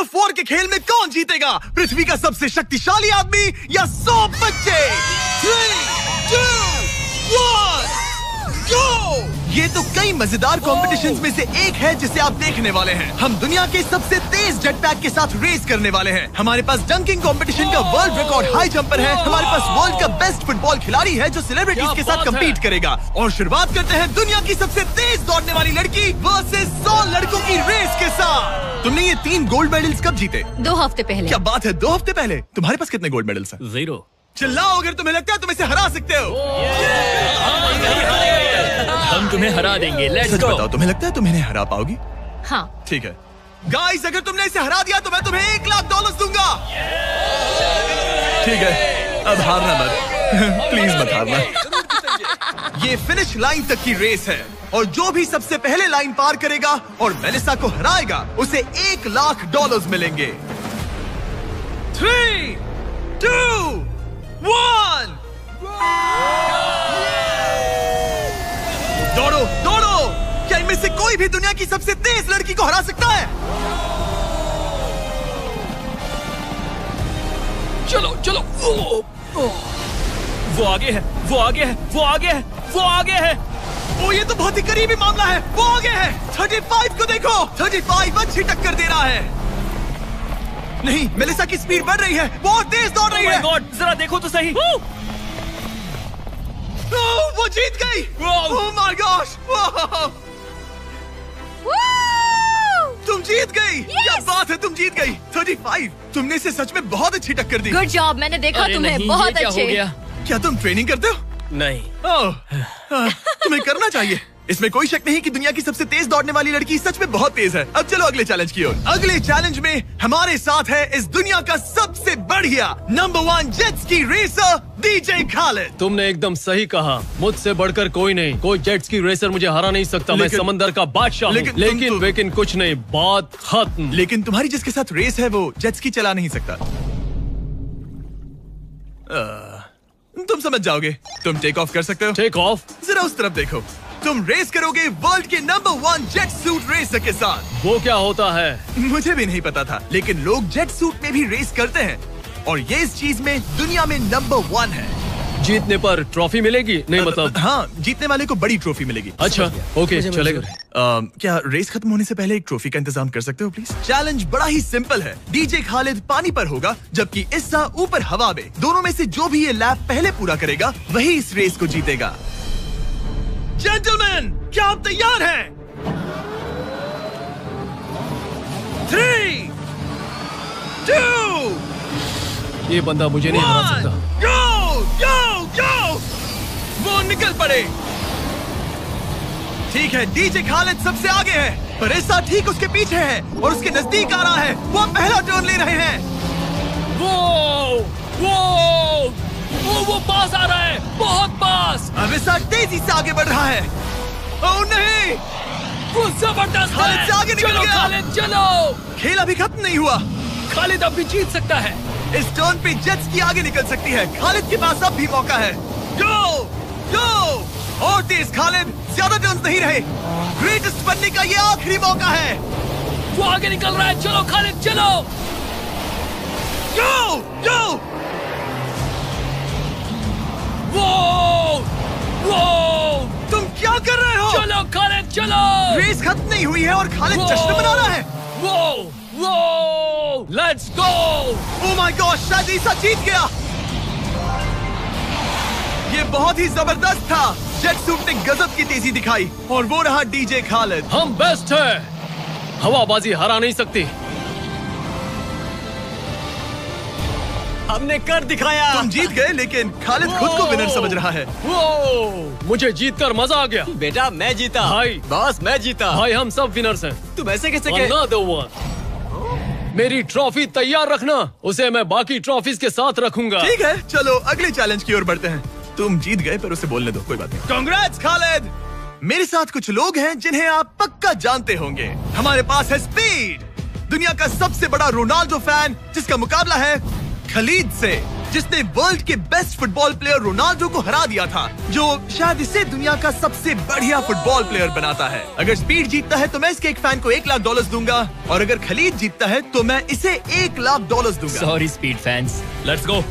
Of war के खेल में कौन जीतेगा? पृथ्वी का सबसे शक्तिशाली आदमी या 100 बच्चे? 3, 2, 1, go! ये तो कई मजेदार कॉम्पिटिशन्स में से एक है जिसे आप देखने वाले हैं। हम दुनिया के सबसे तेज जेटपैक के साथ रेस करने वाले हैं। हमारे पास डंकिंग कंपटीशन का वर्ल्ड रिकॉर्ड हाई जंपर है। हमारे पास वर्ल्ड का बेस्ट फुटबॉल खिलाड़ी है जो सेलिब्रिटीज के साथ कम्पीट करेगा। और शुरुआत करते हैं दुनिया की सबसे तेज दौड़ने वाली लड़की वर्सेस 100 लड़कों की रेस के साथ। तुमने ये 3 गोल्ड मेडल्स कब जीते? 2 हफ्ते पहले। क्या बात है, 2 हफ्ते पहले? तुम्हारे पास कितने गोल्ड मेडल्स हैं? 0। चिल्लाओ अगर तुम्हें लगता है तुम इसे हरा सकते हो। हम तुम्हें हरा देंगे। लेट्स सच गो। बताओ, तुम्हें लगता है तुम इन्हें हरा पाओगी? हाँ। ठीक है गाइस, अगर तुमने इसे हरा दिया तो मैं तुम्हें $1,00,000 दूंगा। ठीक है, अब हारना मत। प्लीज मत हारना। ये फिनिश लाइन तक की रेस है और जो भी सबसे पहले लाइन पार करेगा और मेलिसा को हराएगा उसे $1,00,000 मिलेंगे। 3, 2, 1 दौड़ो दौड़ो। क्या इनमें से कोई भी दुनिया की सबसे तेज लड़की को हरा सकता है? चलो चलो। वो आगे है, वो आगे है, वो आगे है, वो आगे है। ओ ये तो बहुत ही करीबी मामला है। वो आगे है। 35 को देखो, 35 अच्छी टक्कर दे रहा है। नहीं, मेलिसा की स्पीड बढ़ रही है, बहुत तेज दौड़ रही है। Oh my God, जरा देखो तो सही। वो जीत गई। ओह माय गॉश, तुम जीत गई। क्या बात है, तुम जीत गई। 35, तुमने इसे सच में बहुत अच्छी टक्कर दी। गुड जॉब, मैंने देखा तुम्हें। नहीं, बहुत ये क्या अच्छे। हो गया? क्या तुम ट्रेनिंग करते हो? नहीं। तुम्हें करना चाहिए। इसमें कोई शक नहीं कि दुनिया की सबसे तेज दौड़ने वाली लड़की सच में बहुत तेज है। अब चलो अगले चैलेंज की ओर। अगले चैलेंज में हमारे साथ है इस दुनिया का सबसे बढ़िया number 1 jet ski racer DJ Khalid. तुमने एकदम सही कहा, मुझसे बढ़कर कोई नहीं। कोई जेट स्की रेसर मुझे हरा नहीं सकता। मैं समंदर का बादशाह हूँ। लेकिन कुछ नहीं, बात खत्म। लेकिन तुम्हारी जिसके साथ रेस है वो जेट स्की चला नहीं सकता। तुम समझ जाओगे। तुम टेक ऑफ कर सकते हो। Take off? जरा उस तरफ देखो। तुम रेस करोगे वर्ल्ड के नंबर 1 जेट सूट रेसर के साथ। वो क्या होता है? मुझे भी नहीं पता था, लेकिन लोग जेट सूट में भी रेस करते हैं और ये इस चीज में दुनिया में नंबर 1 है। जीतने पर ट्रॉफी मिलेगी? नहीं मतलब। हाँ, जीतने वाले को बड़ी ट्रॉफी मिलेगी। अच्छा, ओके, चलेगा। क्या रेस खत्म होने से पहले एक ट्रॉफी का इंतजाम कर सकते हो प्लीज? चैलेंज बड़ा ही सिंपल है। डीजे खालिद पानी पर होगा जबकि इस्सा ऊपर हवा में। दोनों में से जो भी ये लैप पहले पूरा करेगा वही इस रेस को जीतेगा। जेंटलमैन, क्या आप तैयार हैं? 3, 2, ये बंदा मुझे नहीं हरा सकता। गो गो गो। वो निकल पड़े। ठीक है, डीजे खालिद सबसे आगे है पर इस्सा ठीक उसके पीछे है और उसके नजदीक आ रहा है। वो पहला टर्न ले रहे हैं। वो पास आ रहा है, बहुत पास। अब इस्सा तेजी से आगे बढ़ रहा है। ओह नहीं, वो जबरदस्त खालिद से आगे निकल गया। खालिद चलो। खेल अभी खत्म नहीं हुआ। खालिद अब भी जीत सकता है। इस टर्न पे जेट्स की आगे निकल सकती है। खालिद के पास अब भी मौका है। गो गो और तेज खालिद, ज्यादा टर्न्स नहीं रहे। ग्रेटेस्ट बनने का ये आखिरी मौका है। वो आगे निकल रहा है। चलो खालिद चलो। गो गो। वो तुम क्या कर रहे हो? चलो खालिद चलो। रेस खत्म नहीं हुई है और खालिद जश्न मना रहा है। वो let's go. Oh my God, शायद ईसा जीत गया। ये बहुत ही जबरदस्त था। जेट सूट ने गजब की तेजी दिखाई और वो रहा डीजे खालिद। हम बेस्ट है। हवाबाजी हरा नहीं सकती। हमने कर दिखाया। तुम जीत गए, लेकिन खालिद खुद को विनर समझ रहा है। मुझे जीतकर मजा आ गया। बेटा मैं जीता। भाई बॉस मैं जीता। भाई हम सब विनर्स हैं। तुम ऐसे कैसे Another one. मेरी ट्रॉफी तैयार रखना, उसे मैं बाकी ट्रॉफीज के साथ रखूंगा। ठीक है, चलो अगले चैलेंज की ओर बढ़ते हैं। तुम जीत गए पर उसे बोलने दो, कोई बात नहीं। कांग्रेट्स खालिद। मेरे साथ कुछ लोग हैं जिन्हें आप पक्का जानते होंगे। हमारे पास है स्पीड, दुनिया का सबसे बड़ा रोनाल्डो फैन जिसका मुकाबला है खलीद से। जिसने वर्ल्ड के बेस्ट फुटबॉल प्लेयर रोनाल्डो को हरा दिया था, जो शायद इसे दुनिया का सबसे बढ़िया फुटबॉल प्लेयर बनाता है। अगर स्पीड जीतता है तो मैं इसके एक फैन को $1 लाख दूंगा, और अगर खलीद जीतता है तो मैं इसे $1 लाख दूंगा। Sorry speed fans, let's go.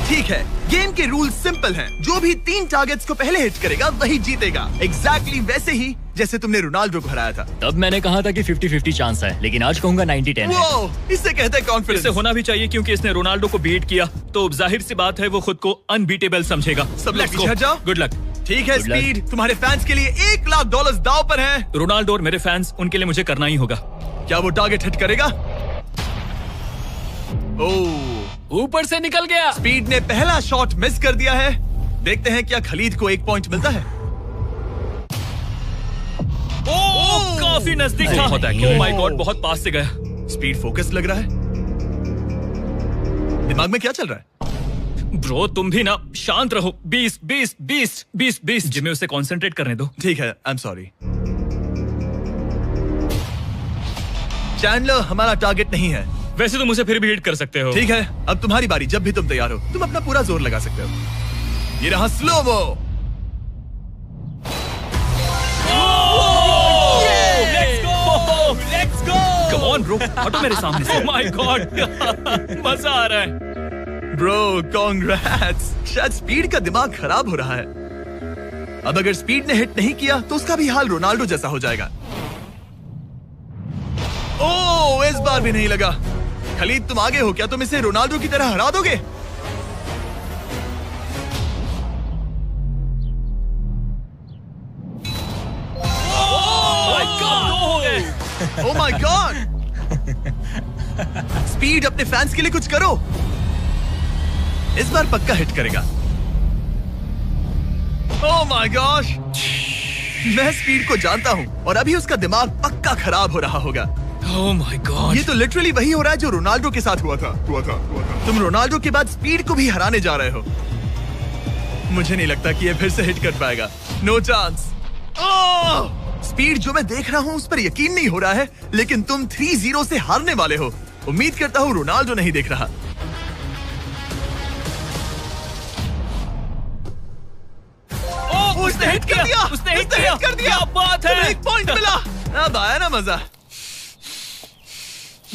ठीक है, गेम के रूल सिंपल हैं। जो भी 3 टारगेट्स को पहले हिट करेगा वही जीतेगा। एग्जैक्टली वैसे ही जैसे तुमने रोनाल्डो को हराया था। तब मैंने कहा था कि 50-50 चांस है, लेकिन आज कहूंगा 90-10 है। इसे कहते हैं कॉन्फिडेंस। इसे होना भी चाहिए क्योंकि इसने रोनाल्डो को बीट किया, तो जाहिर सी बात है वो खुद को अनबीटेबल समझेगा। सब लोग पीछे हट जाओ। Good luck. ठीक है स्पीड, तुम्हारे फैंस के लिए $1 लाख दांव पर है। रोनाल्डो और मेरे फैंस, उनके लिए मुझे करना ही होगा। क्या वो टारगेट हिट करेगा? ऊपर से निकल गया। स्पीड ने पहला शॉट मिस कर दिया है। देखते हैं क्या खलीद को 1 पॉइंट मिलता है। काफी नजदीक था। ओह माय गॉड, बहुत पास से गया। स्पीड फोकस लग रहा है। दिमाग में क्या चल रहा है? ब्रो तुम भी ना शांत रहो। 20 जिम्मे उसे कंसंट्रेट करने दो। ठीक है, आई एम सॉरी। चैंडलर हमारा टारगेट नहीं है। वैसे तो मुझे फिर भी हिट कर सकते हो। ठीक है, अब तुम्हारी बारी। जब भी तुम तैयार हो तुम अपना पूरा जोर लगा सकते हो। ये रहा slomo. Let's go. Come on bro, हटो मेरे सामने से। ओह माय गॉड, मजा आ रहा है। Bro congrats. शायद स्पीड का दिमाग खराब हो रहा है। अब अगर स्पीड ने हिट नहीं किया तो उसका भी हाल रोनाल्डो जैसा हो जाएगा। ओह, इस बार भी नहीं लगा। खलीद तुम आगे हो क्या? तुम इसे रोनाल्डो की तरह हरा दोगे? ओह माय गॉड। स्पीड अपने फैंस के लिए कुछ करो। इस बार पक्का हिट करेगा। ओह माय गॉश, मैं स्पीड को जानता हूं और अभी उसका दिमाग पक्का खराब हो रहा होगा। ओह माय गॉड, ये तो लिटरली वही हो रहा है जो रोनाल्डो के साथ हुआ था। तुम रोनाल्डो के बाद स्पीड को भी हराने जा रहे हो। मुझे नहीं लगता कि ये फिर से हिट कर पाएगा। No chance. स्पीड जो मैं देख रहा हूं उस पर यकीन नहीं हो रहा है, लेकिन तुम 3-0 से हारने वाले हो। उम्मीद करता हूं रोनाल्डो नहीं देख रहा। उसने हिट कर दिया। उसने हिट कर दिया। क्या बात है। 1 पॉइंट मिला। अब आया ना मजा।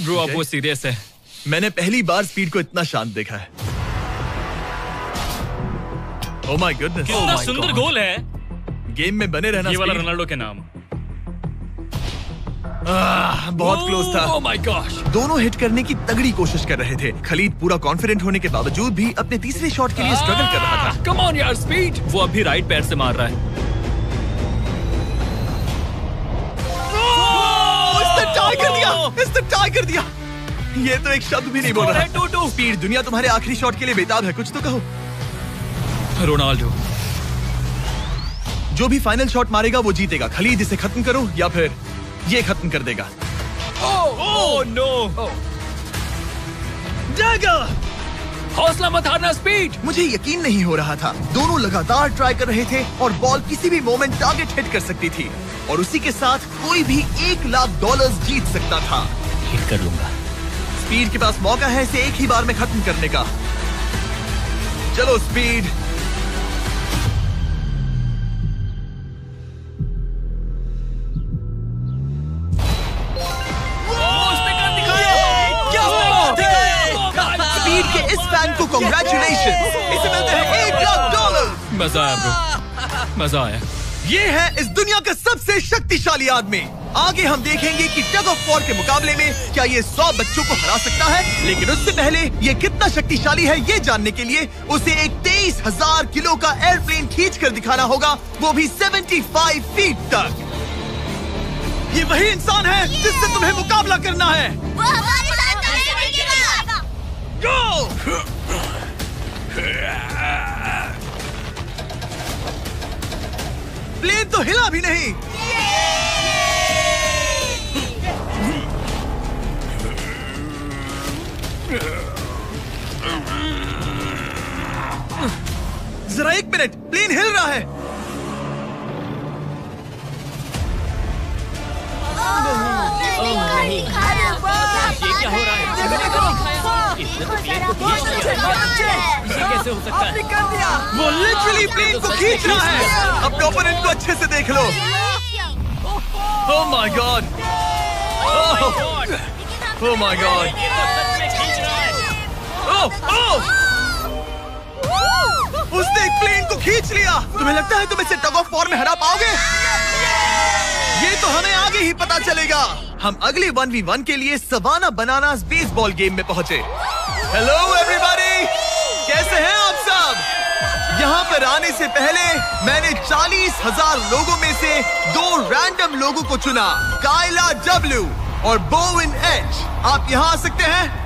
ब्रो अब वो सीरियस है। मैंने पहली बार स्पीड को इतना शांत देखा है। ओह माय गुडनेस, कितना सुंदर गोल है। गेम में बने रहना। ये वाला रोनाल्डो के नाम। बहुत क्लोज था। ओह माय गॉश। दोनों हिट करने की तगड़ी कोशिश कर रहे थे। खलीद पूरा कॉन्फिडेंट होने के बावजूद भी अपने तीसरे शॉट के लिए स्ट्रगल कर रहा था। कम ऑन यार स्पीड। वो अभी राइट पैर से मार रहा है। इसने टाई कर दिया। ये तो एक शब्द भी नहीं बोल रहा। 2-2। स्पीड, दुनिया तुम्हारे आखिरी शॉट के लिए बेताब है। कुछ तो कहो। रोनाल्डो जो भी फाइनल शॉट मारेगा वो जीतेगा। खलीद इसे खत्म करो या फिर ये खत्म कर देगा। Oh no. डैगर। हौसला मत हारना स्पीड। मुझे यकीन नहीं हो रहा था। दोनों लगातार ट्राई कर रहे थे और बॉल किसी भी मोमेंट टारगेट हिट कर सकती थी, और उसी के साथ कोई भी $1 लाख जीत सकता था। हिट कर लूंगा। स्पीड के पास मौका है इसे एक ही बार में खत्म करने का। चलो स्पीड। स्पीड के इस फैन को कांग्रेचुलेशन। इसे मिलते हैं $1 लाख। मजा आया ब्रो, मजा आया। ये है इस दुनिया का सबसे शक्तिशाली आदमी। आगे हम देखेंगे कि टग ऑफ वॉर के मुकाबले में क्या ये 100 बच्चों को हरा सकता है, लेकिन उससे पहले ये कितना शक्तिशाली है ये जानने के लिए उसे एक 23,000 किलो का एयरप्लेन खींच कर दिखाना होगा, वो भी 75 फीट तक। ये वही इंसान है जिससे तुम्हें मुकाबला करना है। Go! प्लेन तो हिला भी नहीं। जरा 1 मिनट, प्लेन हिल रहा है। ये क्या हो रहा है? कैसे हो सकता है? कर दिया। वो लिटरली प्लेन को खींच रहा है। अपने ओपोनेंट को अच्छे से देख लो। Oh my god, oh my god, उसने एक प्लेन को खींच लिया। तुम्हें लगता है तुम इसे टग ऑफ वॉर में हरा पाओगे? ये तो हमें आगे ही पता चलेगा। हम अगली 1v1 के लिए सवाना बनानास बेसबॉल गेम में पहुंचे। हेलो एवरीबॉडी, कैसे हैं आप सब? यहाँ पर आने से पहले मैंने 40,000 लोगों में से 2 रैंडम लोगों को चुना, काइला डब्ल्यू और बोविन एच। आप यहाँ आ सकते हैं।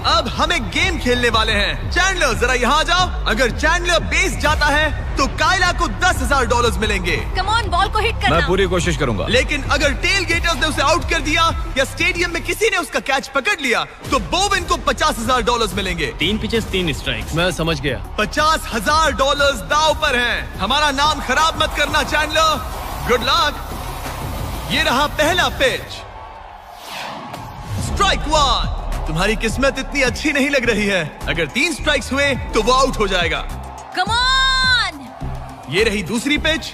अब हमें गेम खेलने वाले हैं। चैंडलर जरा यहाँ आ जाओ। अगर चैंडलर बेस जाता है तो काइला को $10,000 मिलेंगे। कम ऑन, बॉल को हिट करना। मैं पूरी कोशिश करूंगा। लेकिन अगर टेल गेटर्स ने उसे आउट कर दिया या स्टेडियम में किसी ने उसका कैच पकड़ लिया तो बोविन को $50,000 मिलेंगे। 3 पिचेस 3 स्ट्राइक्स। मैं समझ गया। $50,000 दाव पर हैं। हमारा नाम खराब मत करना चैंडलर। Good luck. ये रहा पहला पिच। स्ट्राइक 1। तुम्हारी किस्मत इतनी अच्छी नहीं लग रही है। अगर 3 स्ट्राइक्स हुए तो वो आउट हो जाएगा। Come on. ये रही दूसरी pitch.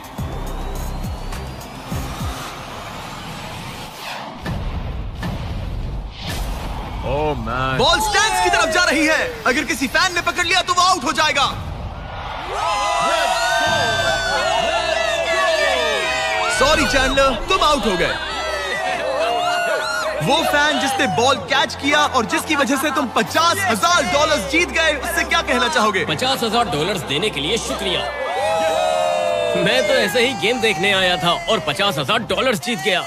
Oh man, ball stands की तरफ जा रही है। अगर किसी फैन ने पकड़ लिया तो वो आउट हो जाएगा। सॉरी चैंडलर, तुम आउट हो गए। वो फैन जिसने बॉल कैच किया और जिसकी वजह से तुम $50,000 जीत गए, उससे क्या कहना चाहोगे? $50,000 देने के लिए शुक्रिया। मैं तो ऐसे ही गेम देखने आया था और $50,000 जीत गया।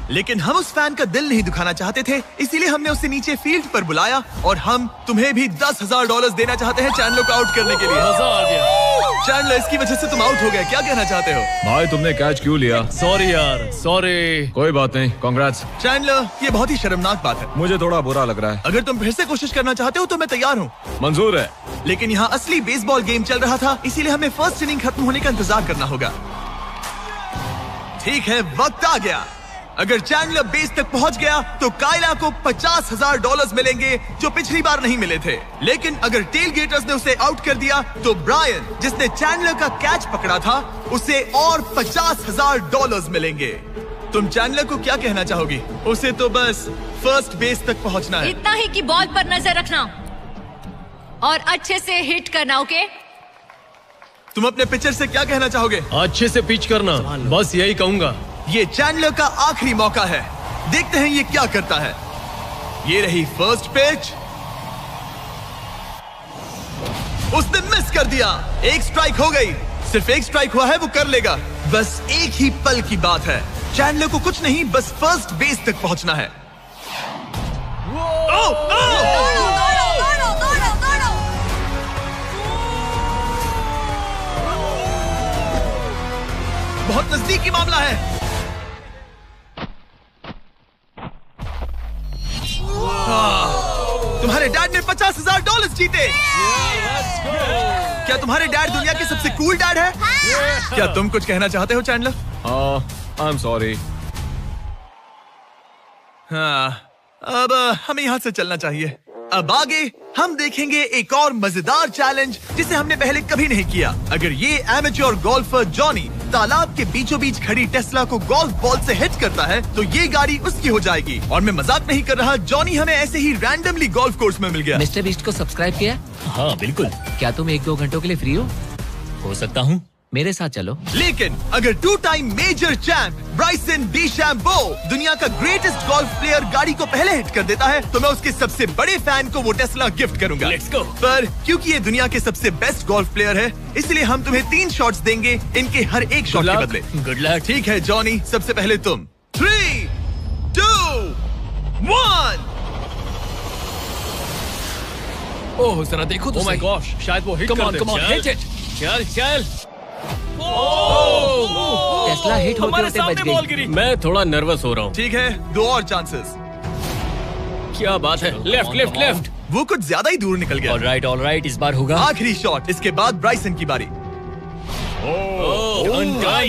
लेकिन हम उस फैन का दिल नहीं दुखाना चाहते थे, इसीलिए हमने उसे नीचे फील्ड पर बुलाया और हम तुम्हें भी $10,000 देना चाहते हैं चैंडलर को आउट करने के लिए। मजा आ गया। चैंडलर, इसकी वजह से तुम आउट हो गए, क्या कहना चाहते हो? भाई तुमने कैच क्यों लिया? सॉरी यार, सॉरी। कोई बात नहीं, कांग्रेट्स। चैंडलर, ये बहुत ही शर्मनाक बात है। मुझे थोड़ा बुरा लग रहा है। अगर तुम फिर से कोशिश करना चाहते हो तो मैं तैयार हूँ। मंजूर है। लेकिन यहाँ असली बेसबॉल गेम चल रहा था, इसीलिए हमें फर्स्ट इनिंग खत्म होने का इंतजार करना होगा। ठीक है, वक्त आ गया। अगर चैंडलर बेस तक पहुंच गया तो काइला को $50,000 मिलेंगे, जो पिछली बार नहीं मिले थे। लेकिन अगर टेल गेटर्स ने उसे आउट कर दिया तो ब्रायन, जिसने चैंडलर का कैच पकड़ा था, उसे और $50,000 मिलेंगे। तुम चैंडलर को क्या कहना चाहोगी? उसे तो बस फर्स्ट बेस तक पहुंचना है। इतना ही कि बॉल पर नजर रखना और अच्छे से हिट करना। ओके? तुम अपने पिचर से क्या कहना चाहोगे? अच्छे से पिच करना, बस यही कहूंगा। ये चैंडलर का आखिरी मौका है। देखते हैं ये क्या करता है। ये रही फर्स्ट पिच। उसने मिस कर दिया। 1 स्ट्राइक हो गई। सिर्फ 1 स्ट्राइक हुआ है, वो कर लेगा। बस एक ही पल की बात है। चैंडलर को कुछ नहीं, बस फर्स्ट बेस तक पहुंचना है। बहुत नजदीकी मामला है। तुम्हारे डैड ने $50,000 जीते। क्या तुम्हारे डैड दुनिया के सबसे कूल डैड है? क्या तुम कुछ कहना चाहते हो चैंडलर? I am sorry. हाँ, अब हमें यहाँ से चलना चाहिए। अब आगे हम देखेंगे एक और मजेदार चैलेंज जिसे हमने पहले कभी नहीं किया। अगर ये एमेच्योर गोल्फर जॉनी तालाब के बीचों बीच खड़ी टेस्ला को गोल्फ बॉल से हिट करता है तो ये गाड़ी उसकी हो जाएगी। और मैं मजाक नहीं कर रहा, जॉनी हमें ऐसे ही रैंडमली गोल्फ कोर्स में मिल गया। मिस्टर बीस्ट को सब्सक्राइब किया? हाँ बिल्कुल। क्या तुम 1-2 घंटों के लिए फ्री हो सकता हूँ। मेरे साथ चलो। लेकिन अगर 2 टाइम मेजर चैंप ब्राइसन डीशैम्बो दुनिया का ग्रेटेस्ट गोल्फ प्लेयर गाड़ी को पहले हिट कर देता है तो मैं उसके सबसे बड़े फैन को वो टेस्ला गिफ्ट करूंगा। Let's go। पर क्योंकि ये दुनिया के सबसे बेस्ट गोल्फ प्लेयर है, इसलिए हम तुम्हें 3 शॉट्स देंगे, इनके हर एक शॉट के बदले। Good luck. ठीक है जॉनी, सबसे पहले तुम। 3, 2, 1। ओह जरा देखो तो। ओह माय गॉश, शायद वो हिट कर दे। Come on, hit it. चल। टेस्ला हिट होते होते बच गई। मैं थोड़ा नर्वस हो रहा हूँ। ठीक है, 2 और चांसेस। क्या बात है। लेफ्ट। वो कुछ ज्यादा ही दूर निकल गया। ऑलराइट, इस बार होगा। आखिरी शॉट, इसके बाद ब्राइसन की बारी।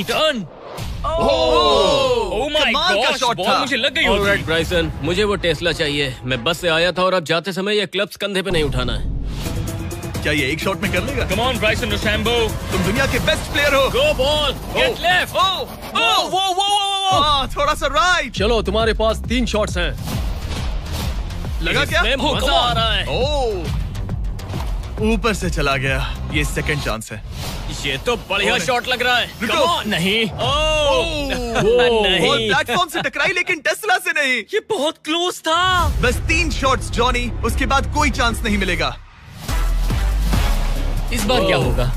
डन। ओह माय कमाल का गॉश, शॉट बॉल था। मुझे लग गई। ऑलराइट ब्राइसन, मुझे वो टेस्ला चाहिए। मैं बस से आया था और अब जाते समय ये क्लब्स कंधे पे नहीं उठाना है। क्या ये एक शॉट में कर लेगा? कम ऑन ब्राइसन डिशैम्बो, तुम दुनिया के बेस्ट प्लेयर हो। गो बॉल, गेट लेफ्ट। थोड़ा सा राइट। चलो तुम्हारे पास 3 शॉट्स हैं। लगा क्या? मजा आ रहा है। ऊपर से चला गया। ये सेकंड चांस है। ये तो बढ़िया शॉट लग रहा है। रुको। नहीं, बॉल प्लेटफॉर्म से टकराई लेकिन टेस्ला से नहीं। ये बहुत क्लोज था। बस 3 शॉट्स जॉनी, उसके बाद कोई चांस नहीं मिलेगा। इस बार क्या होगा?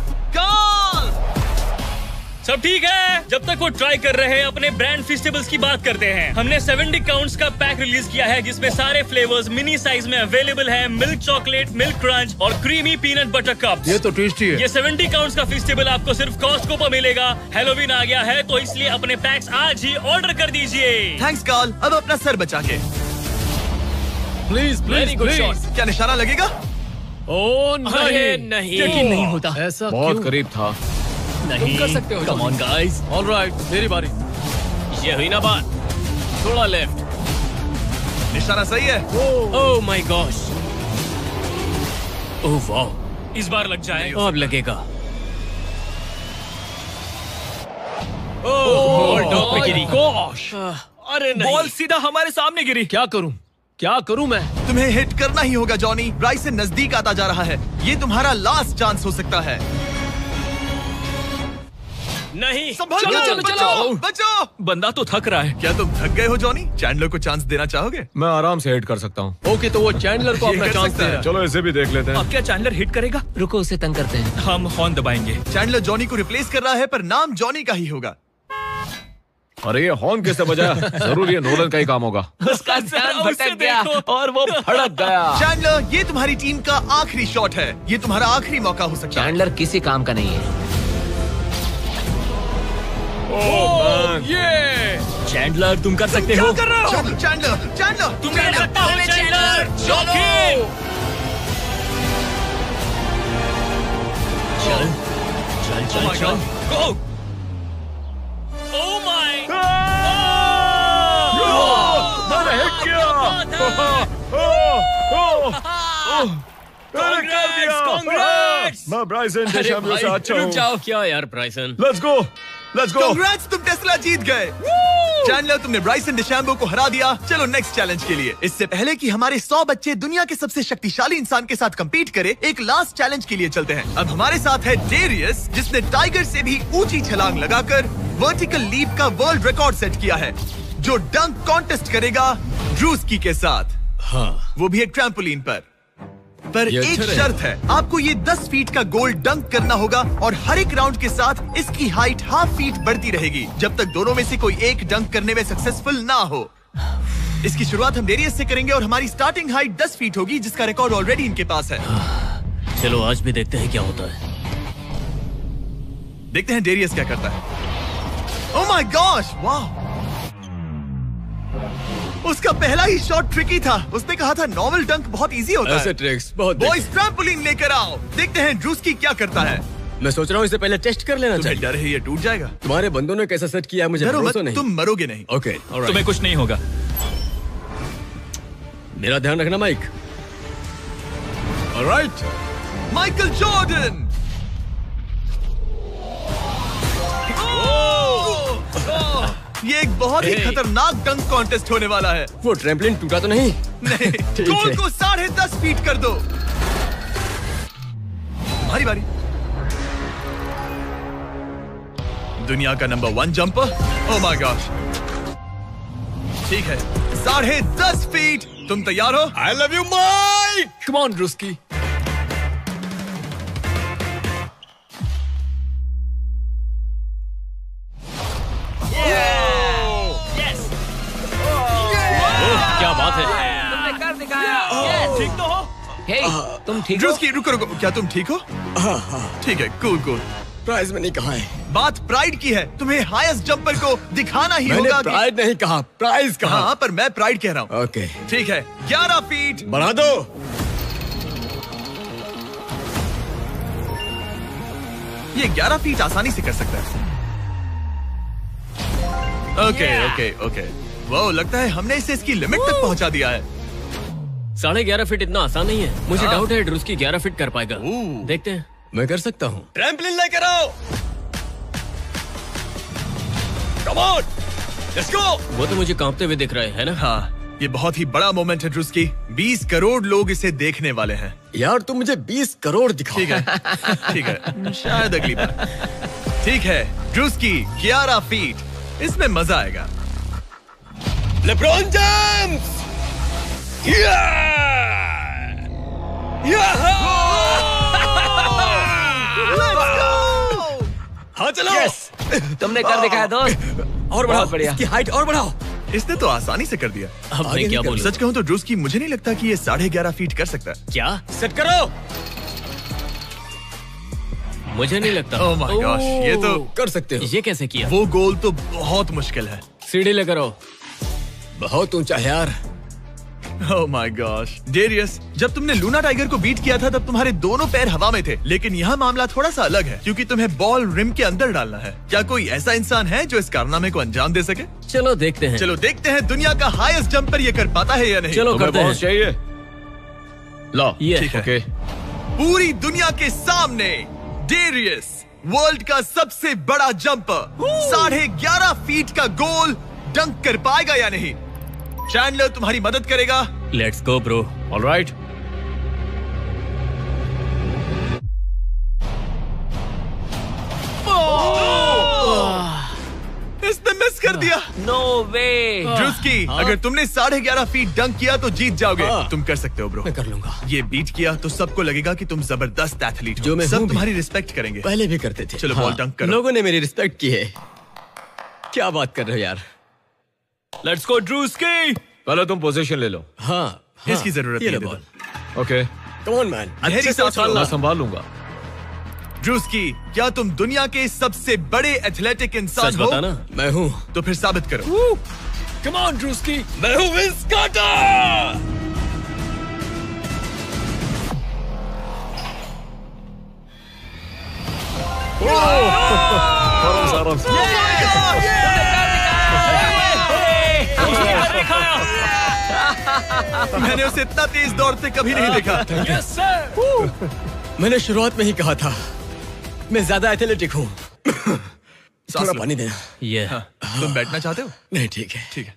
सब ठीक है। जब तक वो ट्राई कर रहे हैं, अपने ब्रांड फेस्टिवल्स की बात करते हैं। हमने 70 काउंट्स का पैक रिलीज किया है जिसमें सारे फ्लेवर्स मिनी साइज में अवेलेबल हैं। मिल्क चॉकलेट, मिल्क क्रंच और क्रीमी पीनट बटर कप्स। ये तो टेस्टी है। ये 70 काउंट्स का फेस्टिवल आपको सिर्फ कॉस्टको पर मिलेगा। हैलोवीन आ गया है तो इसलिए अपने पैक्स आज ही ऑर्डर कर दीजिए। Thanks Carl. अब अपना सर बचा के। Please Very good shot. क्या निशाना लगेगा? ओह नहीं, यकीन नहीं होता। ऐसा बहुत क्यों? करीब था। तुम कर सकते हो। Come on guys. ऑलराइट, मेरी बारी। ये हुई ना बात। थोड़ा लेफ्ट। निशाना सही है। ओह माय गॉश। Oh wow. इस बार लग जाए। अब लगेगा। ओह टॉप पे गिरी। गॉश, अरे नहीं। बॉल सीधा हमारे सामने गिरी। क्या करूं? क्या करूं मैं? तुम्हें हिट करना ही होगा जॉनी। ब्राइसन नजदीक आता जा रहा है। ये तुम्हारा लास्ट चांस हो सकता है। नहीं। चलो, बचो। बंदा तो थक रहा है। क्या तुम थक गए हो जॉनी? चैंडलर को चांस देना चाहोगे? मैं आराम से हिट कर सकता हूँ। ओके, तो वो चैंडलर को ये अपना कर चांस सकता दे है। रहा है। चलो इसे भी देख लेते हैं। अब क्या चैंडलर हिट करेगा? रुको, उसे तंग करते हैं। हम हॉर्न दबाएंगे। चैंडलर जॉनी को रिप्लेस कर रहा है पर नाम जॉनी का ही होगा। अरे ये हॉर्न किसने बजाया? जरूर ये नोलन का ही काम होगा। उसका ध्यान भटक गया और वो भड़क गया। चैंडलर, ये तुम्हारी टीम का आखिरी शॉट है। ये तुम्हारा आखिरी मौका हो सकता है। चैंडलर किसी काम का नहीं है। ये चैंडलर तुम कर सकते हो। कर रहे हो? चैंडलर, चैंडलर, तुम कर सकते हो चैंडलर। जॉकी। चल चल चल चल। गो। Oh my. मैंने हिट किया। Congrats! मैं ब्राइसन डिशैम्बो से अच्छा रुक हूँ। जाओ। क्या यार ब्राइसन? Let's go. Let's go. Congrats, तुम टेस्ला जीत गए। चैंडलर, तुमने ब्राइसन डिशैम्बो को हरा दिया। चलो नेक्स्ट चैलेंज के लिए। इससे पहले कि हमारे 100 बच्चे दुनिया के सबसे शक्तिशाली इंसान के साथ compete करे, एक लास्ट चैलेंज के लिए चलते हैं। अब हमारे साथ है डेरियस, जिसने टाइगर से भी ऊंची छलांग लगाकर वर्टिकल लीप का वर्ल्ड रिकॉर्ड सेट किया है, जो डंक कॉन्टेस्ट करेगा ड्रूस्की के साथ। हाँ। वो भी एक ट्रैम्पोलिन पर ये एक अच्छा शर्त है। आपको ये 10 फीट का गोल डंक करना होगा और हर एक राउंड के साथ इसकी हाइट ½ फीट बढ़ती रहेगी जब तक दोनों में से कोई एक डंक करने में सक्सेसफुल ना हो। इसकी शुरुआत हम डेरियस से करेंगे और हमारी स्टार्टिंग हाइट 10 फीट होगी, जिसका रिकॉर्ड ऑलरेडी इनके पास है। चलो आज भी देखते हैं क्या होता है। देखते हैं डेरियस क्या करता है। ओह माय गॉश, वाह! उसका पहला ही शॉट ट्रिकी था। उसने कहा था नॉर्मल डंक बहुत इजी होता है। ट्रिक्स बहुत बॉयज, ट्रैम्पोलिन लेकर आओ। देखते हैं ड्रूस्की क्या करता है। मैं सोच रहा हूँ इसे पहले टेस्ट कर लेना तुम्हें डर है ये टूट जाएगा? तुम्हारे बंदों ने कैसा सेट किया है मुझे डरो मत, भरोसा नहीं। तुम मरोगे नहीं। ओके, तुम्हें कुछ नहीं होगा। मेरा ध्यान रखना माइक। ऑलराइट। Michael Jordan. ये एक बहुत ही खतरनाक डंक कॉन्टेस्ट होने वाला है। वो ट्रैम्पलिन टूटा तो नहीं? नहीं, गोल को 10.5 फीट कर दो। तुम्हारी बारी। दुनिया का number 1 jumper. Oh my gosh. ठीक है, 10.5 फीट। तुम तैयार हो? I love you Mike. Come on Druski. क्या बात है? तुमने कर दिखाया। ठीक तो हो? हे, तुम ठीक हो? ड्रूस्की, रुको रुको, क्या तुम ठीक हो? ठीक है, कूल कूल। प्राइज में नहीं कहा है। बात प्राइड की है। तुम्हें हाईएस्ट जंपर को दिखाना ही मैंने होगा। प्राइड नहीं कहा, प्राइज कहा। हाँ, पर मैं प्राइड कह रहा हूँ। ओके, ठीक है, 11 फीट। बढ़ा दो। ये 11 फीट आसानी से कर सकता है। Okay okay okay. वो लगता है हमने इसे इसकी लिमिट तक पहुंचा दिया है। 11.5 फीट इतना आसान नहीं है। मुझे डाउट है ड्रूस्की 11 फीट कर पाएगा। देखते हैं। मैं कर सकता हूँ। ट्रैम्पलिन लेकर आओ। Come on, let's go. वो तो मुझे कांपते हुए दिख रहे है ना। हाँ, ये बहुत ही बड़ा मोमेंट है ड्रूस्की। 20 करोड़ लोग इसे देखने वाले हैं। यार तुम मुझे 20 करोड़ दिखाओ। ठीक है, ठीक है, शायद अगली बार। ठीक है, ड्रूस्की 11 फीट, इसमें मजा आएगा। LeBron James! हाँ चलो। तुमने कर दिखाया दोस्त। और बढ़ाओ, बढ़िया। इसकी हाइट और बढ़ाओ। इसने तो आसानी से कर दिया। अब मैं क्या बोलूं? सच कहूं तो ड्रूस्की मुझे नहीं लगता कि ये 11.5 फीट कर सकता है। क्या? सेट करो। मुझे नहीं लगता। ओह माय गॉश, ये तो कर सकते हो। ये कैसे किया? वो गोल तो बहुत मुश्किल है। सीढ़ी लेकर आओ। बहुत ऊंचा है यार। ओह माय गॉश, डेरियस, जब तुमने लूना टाइगर को बीट किया था तब तुम्हारे दोनों पैर हवा में थे, लेकिन यहाँ मामला थोड़ा सा अलग है क्योंकि तुम्हें बॉल रिम के अंदर डालना है। क्या कोई ऐसा इंसान है जो इस कारनामे को अंजाम दे सके? चलो देखते हैं। चलो देखते हैं दुनिया का हाईएस्ट जंपर ये कर पाता है या नहीं। चलो तुम्हें करते हैं। बहुत चाहिए। लो, ये ठीक है। ओके। पूरी दुनिया के सामने डेरियस, वर्ल्ड का सबसे बड़ा जंपर, 11.5 फीट का गोल डंक कर पाएगा या नहीं? चैंडलर तुम्हारी मदद करेगा। Let's go bro. ऑलराइट। इसने मिस कर दिया। नो वे। ड्रूस्की, अगर तुमने 11.5 फीट डंक किया तो जीत जाओगे। तुम कर सकते हो ब्रो। मैं कर लूंगा। ये बीट किया तो सबको लगेगा कि तुम जबरदस्त एथलीट हो। जो मैं सब हूं भी। तुम्हारी रिस्पेक्ट करेंगे। पहले भी करते थे। चलो बॉल डंक करो। लोगों ने मेरी रिस्पेक्ट की है। क्या बात कर रहे हो यार? Let's go Druski. पहले तुम पोजीशन ले लो। हाँ, इसकी जरूरत ये नहीं लो है। Ball. Okay, come on man, गहरी अच्छे से सांस लो। उछालना। मैं संभाल लूंगा। ड्रूस्की, क्या तुम दुनिया के सबसे बड़े एथलेटिक इंसान सच हो? बताना। मैं हूँ। तो फिर साबित करो। Come on Druski. मैं हूँ विंस कार्टर। आराम से। मैंने उसे इतना तेज दौड़ते कभी नहीं देखा। मैंने शुरुआत में ही कहा था मैं ज्यादा एथलेटिक हूँ। थोड़ा पानी देना। ये तुम बैठना चाहते हो? नहीं, ठीक है। ठीक है।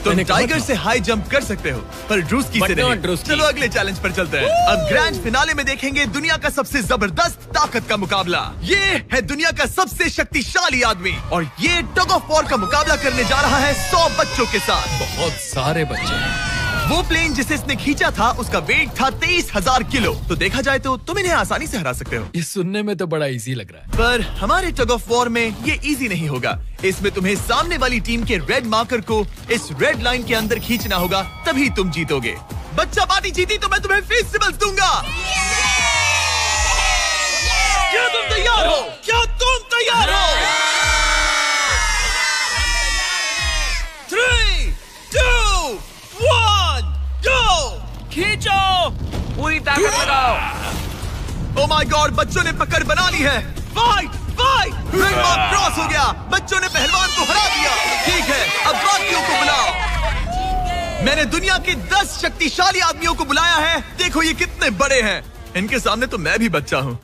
तुम टाइगर से हाई जंप कर सकते हो पर ड्रूस्की से But not नहीं। ड्रूस्की। चलो अगले चैलेंज पर चलते हैं। अब ग्रैंड फिनाले में देखेंगे दुनिया का सबसे जबरदस्त ताकत का मुकाबला। ये है दुनिया का सबसे शक्तिशाली आदमी और ये टग ऑफ वॉर का मुकाबला करने जा रहा है 100 बच्चों के साथ। बहुत सारे बच्चे हैं। वो प्लेन जिसे इसने खींचा था उसका वेट था 23,000 किलो। तो देखा जाए तो तुम इन्हें आसानी से हरा सकते हो। ये सुनने में तो बड़ा इजी लग रहा है। पर हमारे टग ऑफ वॉर में ये इजी नहीं होगा। इसमें तुम्हें सामने वाली टीम के रेड मार्कर को इस रेड लाइन के अंदर खींचना होगा, तभी तुम जीतोगे। बच्चा पार्टी जीती तो मैं तुम्हें फेस्टिवल्स दूंगा। क्या तुम तैयार हो? क्या तुम तैयार हो? 3, 2, 1, go! खींचो, पूरी ताकत लगाओ। ओ माय गॉड, बच्चों ने पकड़ बना ली है। Fight, fight! Red mark cross हो गया। बच्चों ने पहलवान को हरा दिया। ठीक है, अब बाकियों को बुलाओ। मैंने दुनिया के 10 शक्तिशाली आदमियों को बुलाया है। देखो ये कितने बड़े हैं। इनके सामने तो मैं भी बच्चा हूँ।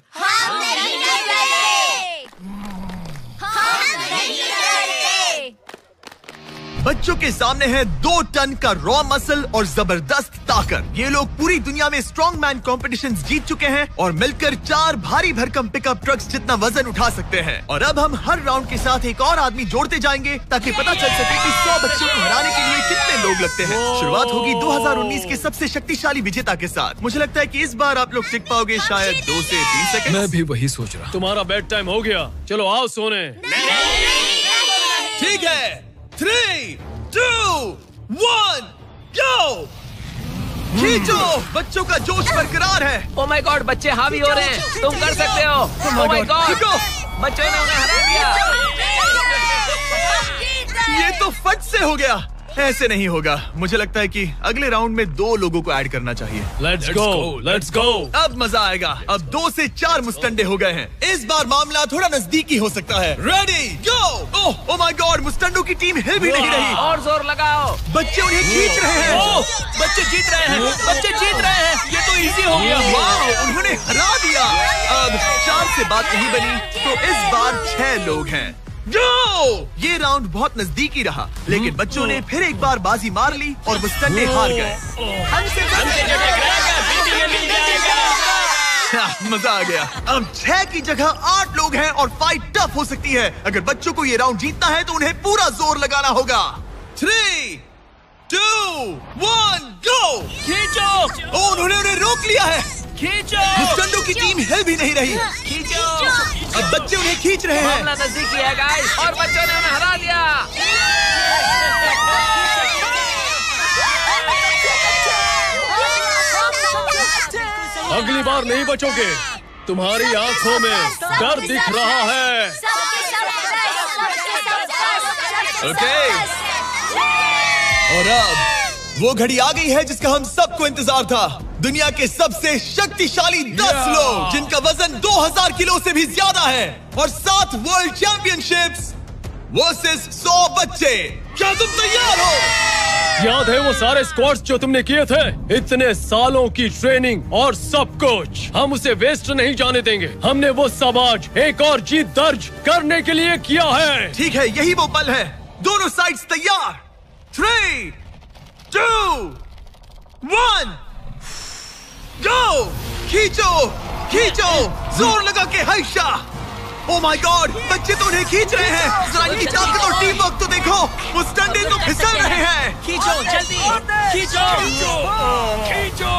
बच्चों के सामने है 2 टन का रॉ मसल और जबरदस्त ताकत। ये लोग पूरी दुनिया में स्ट्रॉन्ग मैन कॉम्पिटिशंस जीत चुके हैं और मिलकर 4 भारी भरकम पिकअप ट्रक्स जितना वजन उठा सकते हैं। और अब हम हर राउंड के साथ एक और आदमी जोड़ते जाएंगे ताकि पता चल सके कि 100 बच्चों को हराने के लिए कितने लोग लगते हैं। शुरुआत होगी 2019 के सबसे शक्तिशाली विजेता के साथ। मुझे लगता है कि इस बार आप लोग टिक पाओगे शायद 2 से 3 सेकंड। मैं भी वही सोच रहा। तुम्हारा बेड टाइम हो गया। चलो आओ सोने। ठीक है, 3, 2, 1, go! खींचो! बच्चों का जोश बरकरार है। ओ माय गॉड, बच्चे हावी हो रहे हैं। तुम कर सकते हो। ओ माय गॉड, खींचो! बच्चों ने उन्हें हरा दिया। ये तो फट से हो गया। ऐसे नहीं होगा। मुझे लगता है कि अगले राउंड में 2 लोगों को ऐड करना चाहिए। Let's go. अब मजा आएगा। अब 2 से 4 मुस्टंडे हो गए हैं। इस बार मामला थोड़ा नजदीकी हो सकता है। Ready go. Oh my god, मुस्टंडों की टीम हिल भी नहीं रही। और जोर लगाओ। बच्चे उन्हें खींच रहे हैं। बच्चे जीत रहे हैं, बच्चे जीत रहे हैं। ये तो इजी हो गया। वाह, उन्होंने हरा दिया। अब 4 से बात नहीं बनी, तो इस बार 6 लोग हैं। गो! ये राउंड बहुत नजदीकी रहा, लेकिन बच्चों ने फिर एक बार बाजी मार ली और मुस्टंडे हार गए। मजा आ गया। अब 6 की जगह 8 लोग हैं और फाइट टफ हो सकती है। अगर बच्चों को ये राउंड जीतना है तो उन्हें पूरा जोर लगाना होगा। 3, 2, 1 गो। खींचो। उन्होंने उन्हें रोक लिया है। खींचो। मुस्टंडों की टीम हिल भी नहीं रही। खींचो। अब बच्चे उन्हें खींच रहे हैं। मामला नजदीकी है गाइस, और बच्चों ने उन्हें हरा दिया। अगली बार नहीं बचोगे। तुम्हारी आंखों में डर दिख रहा है। ओके। और अब वो घड़ी आ गई है जिसका हम सबको इंतजार था। दुनिया के सबसे शक्तिशाली 10 लोग, जिनका वजन 2000 किलो से भी ज्यादा है, और 7 वर्ल्ड चैंपियनशिप्स वर्सेस 100 बच्चे। क्या तुम तैयार हो? याद है वो सारे स्क्वाट्स जो तुमने किए थे? इतने सालों की ट्रेनिंग और सब कुछ, हम उसे वेस्ट नहीं जाने देंगे। हमने वो सब आज एक और जीत दर्ज करने के लिए किया है। ठीक है, यही वो पल है। दोनों साइड्स तैयार। 3, 2, 1 गो। खींचो, खींचो, जोर लगा के हैशा। ओह माय गॉड, बच्चे तो उन्हें खींच रहे हैं। जरा ये ताकत और टीम वर्क तो देखो। वो स्टंडे तो फिसल रहे हैं। खींचो जल्दी, खींचो, खींचो।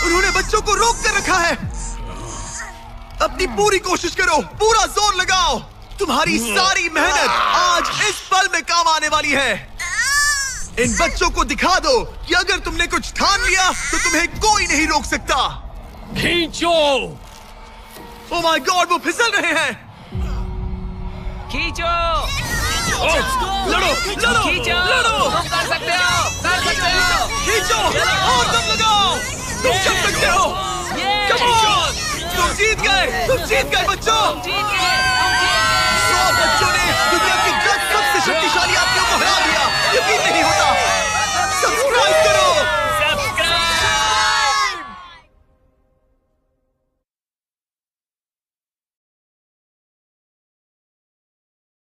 उन्होंने बच्चों को रोक कर रखा है। अपनी पूरी कोशिश करो, पूरा जोर लगाओ। तुम्हारी सारी मेहनत आज इस पल में काम आने वाली है। इन बच्चों को दिखा दो कि अगर तुमने कुछ ठान लिया तो तुम्हें कोई नहीं रोक सकता। खींचो। ओह माय गॉड, वो फिसल रहे हैं। खींचो। लड़ो, लड़ो, खींचो। लड़ो। तुम कर सकते हो, कर सकते हो। खींचो और दम लगाओ। तुम कर सकते हो। Come on! तुम जीत गए बच्चों। जीत गए।